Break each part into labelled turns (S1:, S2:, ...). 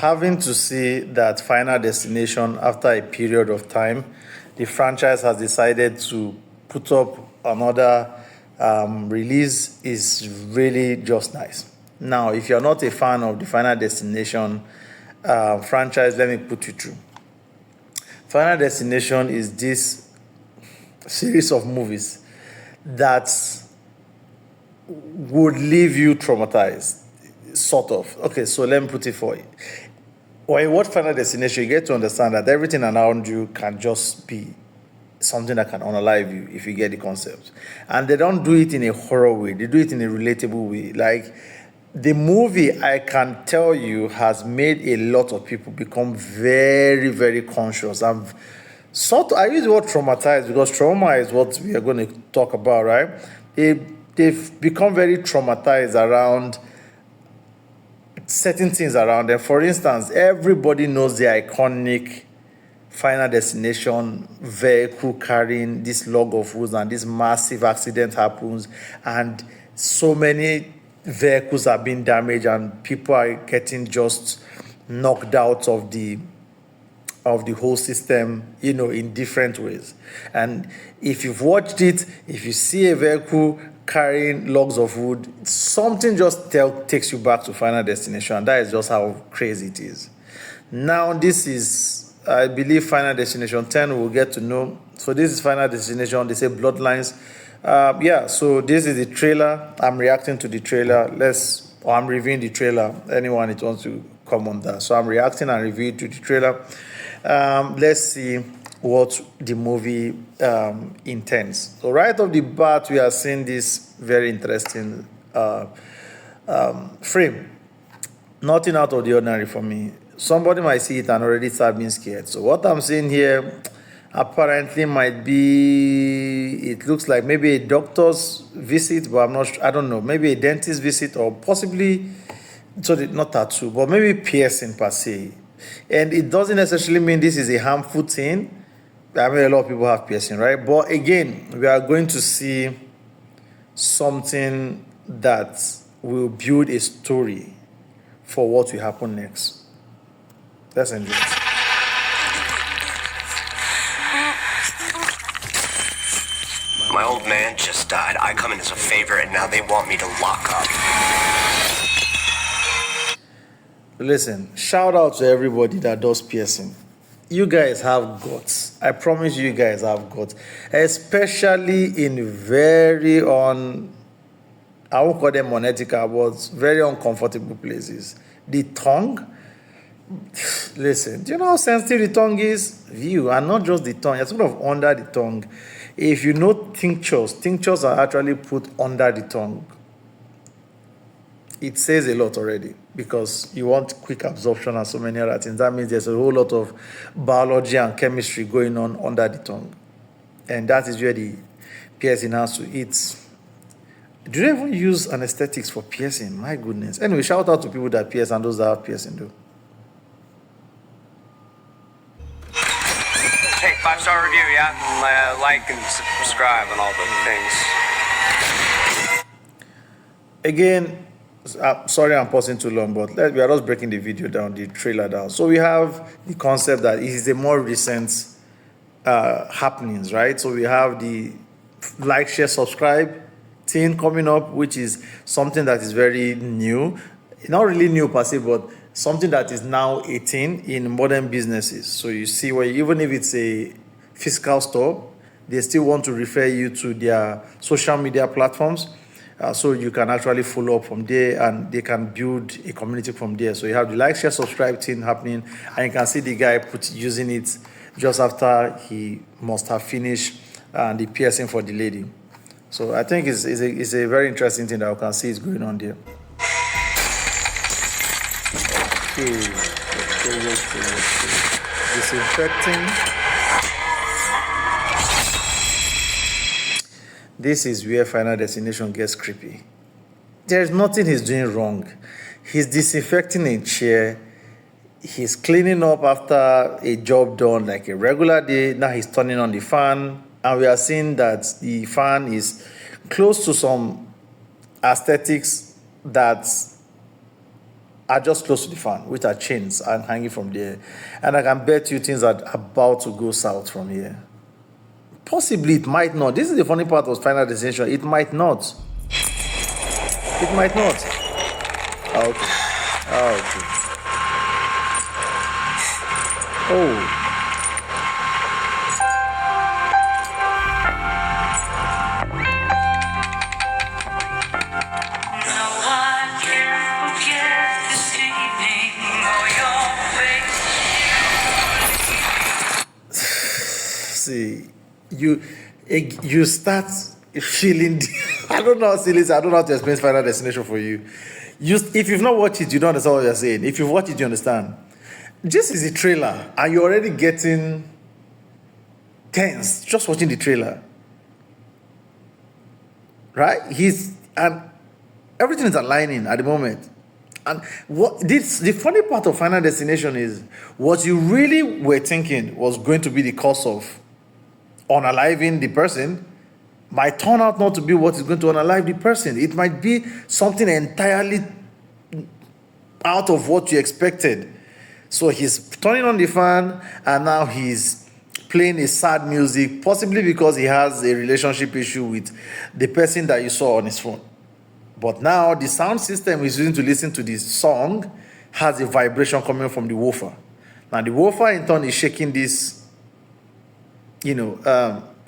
S1: having to see that Final Destination, after a period of time, the franchise has decided to put up another release is really just nice. Now, if you're not a fan of the Final Destination franchise, let me put you through. Final Destination is this series of movies that would leave you traumatized, sort of. Okay, so let me put it for you. When you watch Final Destination, you get to understand that everything around you can just be something that can unalive you if you get the concept. And they don't do it in a horror way. They do it in a relatable way. Like, the movie, I can tell you, has made a lot of people become very, very conscious. I use the word traumatized because trauma is what we are going to talk about, right? They've become very traumatized around certain things around them. For instance, everybody knows the iconic Final Destination vehicle carrying this log of wood, and this massive accident happens, and so many vehicles are being damaged, and people are getting just knocked out of the whole system, in different ways. And if you've watched it, if you see a vehicle carrying logs of wood, something just takes you back to Final Destination. And that is just how crazy it is. Now, this is, I believe, Final Destination 10. We'll get to know. So this is Final Destination. They say Bloodlines. So this is the trailer. I'm reacting to the trailer. I'm reviewing the trailer. Anyone it wants to come on that. So I'm reacting and reviewing to the trailer. Let's see what the movie intends. So right off the bat, we are seeing this very interesting frame. Nothing out of the ordinary for me. Somebody might see it and already start being scared. So what I'm seeing here apparently might be, it looks like maybe a doctor's visit, but I don't know, maybe a dentist visit, or possibly, not tattoo, but maybe piercing per se. And it doesn't necessarily mean this is a harmful thing. I mean, a lot of people have piercing, right? But again, we are going to see something that will build a story for what will happen next. Let's enjoy it.
S2: My old man just died. I come in as a favor, and now they want me to lock up.
S1: Listen, shout out to everybody that does piercing. You guys have guts. I promise you guys have guts. Especially in very I won't call them unethical, but very uncomfortable places. The tongue, listen, do you know how sensitive the tongue is? You, and not just the tongue, you're sort of under the tongue. If you know tinctures are actually put under the tongue. It says a lot already, because you want quick absorption and so many other things. That means there's a whole lot of biology and chemistry going on under the tongue. And that is where the piercing has to eat. Do they even use anesthetics for piercing? My goodness. Anyway, shout out to people that pierce and those that have piercing though.
S2: Hey, 5-star review, yeah? Like and subscribe and all the things.
S1: Again, sorry I'm pausing too long, but we are just breaking the video down, the trailer down. So we have the concept that it is a more recent happenings, right? So we have the like, share, subscribe thing coming up, which is something that is very new. Not really new per se, but something that is now a thing in modern businesses. So you see where even if it's a physical store, they still want to refer you to their social media platforms. So you can actually follow up from there, and they can build a community from there. So you have the like, share, subscribe thing happening, and you can see the guy using it just after he must have finished the piercing for the lady. So I think it's a very interesting thing that we can see is going on there. Okay. Disinfecting. This is where Final Destination gets creepy. There's nothing he's doing wrong. He's disinfecting a chair. He's cleaning up after a job done like a regular day. Now he's turning on the fan. And we are seeing that the fan is close to some aesthetics that are just close to the fan, which are chains and hanging from there. And I can bet you things are about to go south from here. Possibly it might not. This is the funny part of Final Destination. It might not. It might not. Okay. Okay. Oh. See, you start feeling. I don't know how silly it is. I don't know how to explain Final Destination for you. If you've not watched it, you don't understand what you're saying. If you've watched it, you understand. This is a trailer, and you're already getting tense just watching the trailer. Right? And everything is aligning at the moment. And the funny part of Final Destination is what you really were thinking was going to be the cause of unaliving the person might turn out not to be what is going to unalive the person. It might be something entirely out of what you expected. So he's turning on the fan, and now he's playing a sad music, possibly because he has a relationship issue with the person that you saw on his phone. But now the sound system he's using to listen to this song has a vibration coming from the woofer. Now the woofer in turn is shaking this,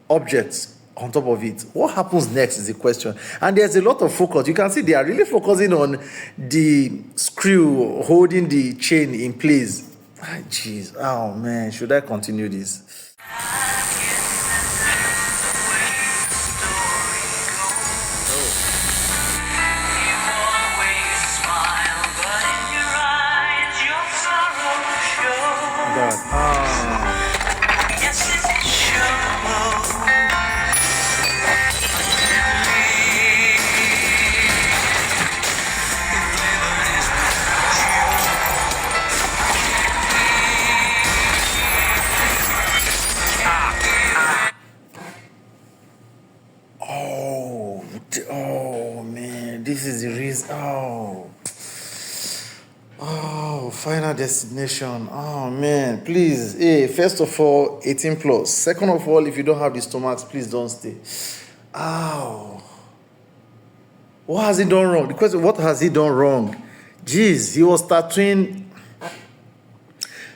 S1: objects on top of it. What happens next is the question. And there's a lot of focus. You can see they are really focusing on the screw holding the chain in place. Jeez. Oh, man. Should I continue this? Oh man, this is the reason. Oh, Final Destination. Oh man, please. Hey, first of all, 18 plus. Second of all, if you don't have the stomachs, please don't stay. Ow. What has he done wrong? The question, what has he done wrong? Jeez, he was tattooing.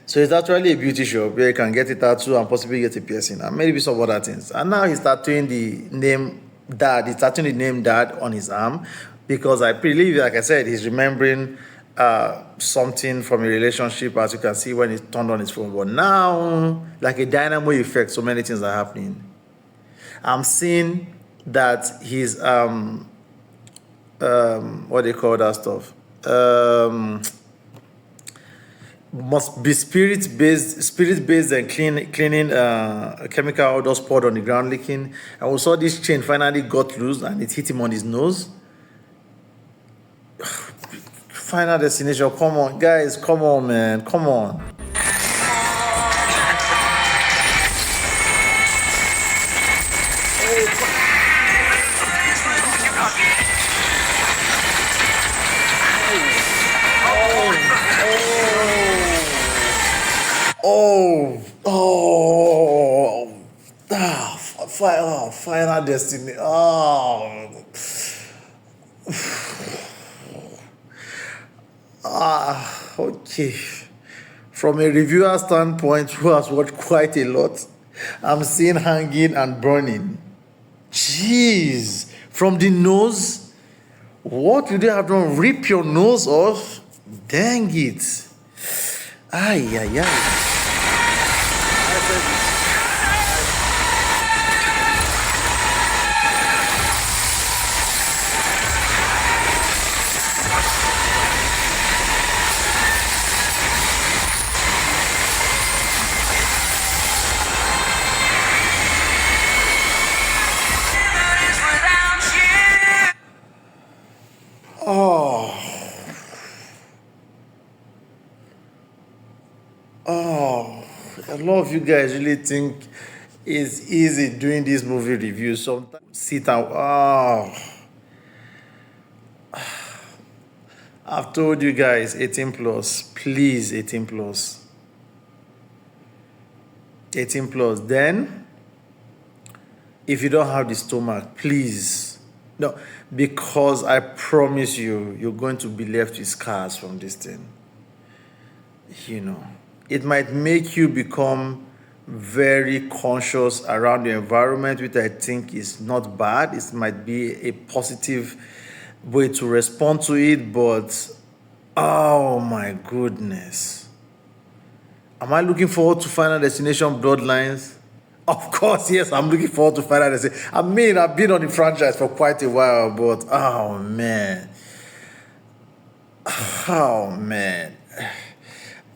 S1: So it's actually a beauty shop where you can get a tattoo and possibly get a piercing and maybe some other things. And now he's tattooing the name Dad. He's tattooing the name Dad on his arm because I believe, like I said, he's remembering something from a relationship, as you can see when he turned on his phone. But now, like a dynamo effect, so many things are happening. I'm seeing that he's what do you call that stuff? Must be spirit-based and cleaning chemical odors poured on the ground leaking. And we saw this chain finally got loose and it hit him on his nose. Final Destination, come on, guys, come on, man, come on. Final Destiny. Okay. From a reviewer standpoint, who has watched quite a lot, I'm seeing hanging and burning. Jeez. From the nose, what do they have done? Rip your nose off? Dang it. Ay, ay, ay. A lot of you guys really think it's easy doing these movie reviews. Sometimes sit and I've told you guys, 18 plus. Please, 18 plus. 18 plus. Then, if you don't have the stomach, please. No, because I promise you, you're going to be left with scars from this thing. You know, it might make you become very conscious around the environment, which I think is not bad. It might be a positive way to respond to it, but oh my goodness. Am I looking forward to Final Destination Bloodlines? Of course, yes, I'm looking forward to Final Destination. I mean, I've been on the franchise for quite a while, but oh man. Oh man.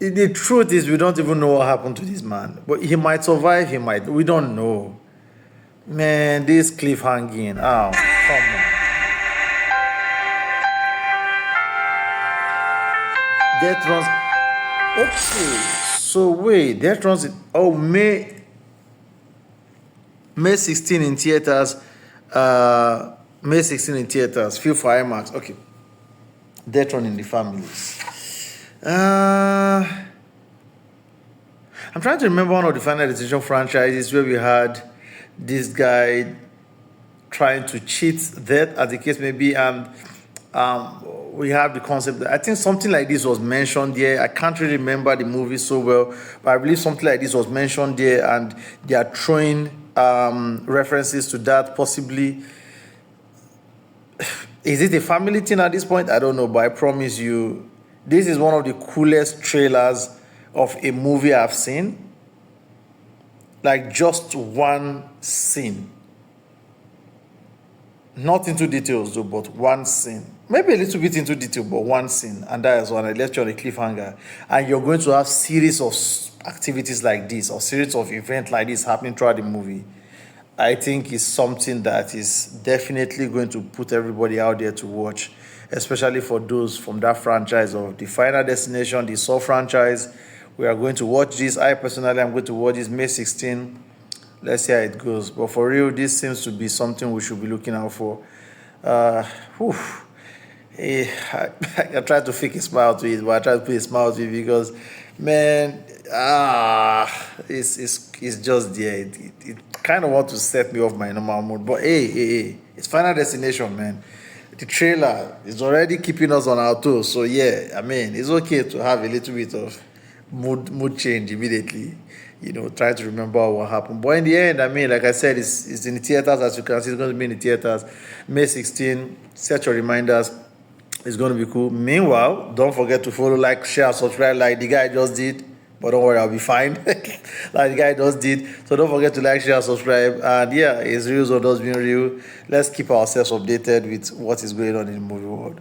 S1: The truth is, we don't even know what happened to this man. But he might survive, he might. We don't know. Man, this cliffhanging. Oh, come on. Death runs. Okay. So wait, Death runs. Oh, May 16 in theaters. May 16 in theaters. Feel for IMAX. Okay. Death run in the families. I'm trying to remember one of the Final Destination franchises where we had this guy trying to cheat death, as the case may be, and we have the concept that I think something like this was mentioned there. I can't really remember the movie so well, but I believe something like this was mentioned there, and they are throwing references to that possibly. Is it a family thing at this point? I don't know, but I promise you, this is one of the coolest trailers of a movie I've seen. Like just one scene. Not into details though, but one scene. Maybe a little bit into detail, but one scene. And that is one. I left you on a cliffhanger. And you're going to have series of activities like this, or series of events like this happening throughout the movie. I think is something that is definitely going to put everybody out there to watch, especially for those from that franchise of the Final Destination, the Saw franchise. We are going to watch this. I personally am going to watch this May 16. Let's see how it goes. But for real, this seems to be something we should be looking out for. I tried to fake a smile to it, but I tried to put a smile to it because, man, it's just there. It kind of wants to set me off my normal mood. But hey, it's Final Destination, man. The trailer is already keeping us on our toes. So yeah, I mean, it's okay to have a little bit of mood change immediately. You know, try to remember what happened. But in the end, I mean, like I said, it's in the theaters, as you can see. It's going to be in the theaters. May 16, set your reminders. It's going to be cool. Meanwhile, don't forget to follow, like, share, subscribe like the guy just did. But don't worry, I'll be fine. Like the guy just did. So don't forget to like, share, subscribe. And yeah, it's real or does being real. Let's keep ourselves updated with what is going on in the movie world.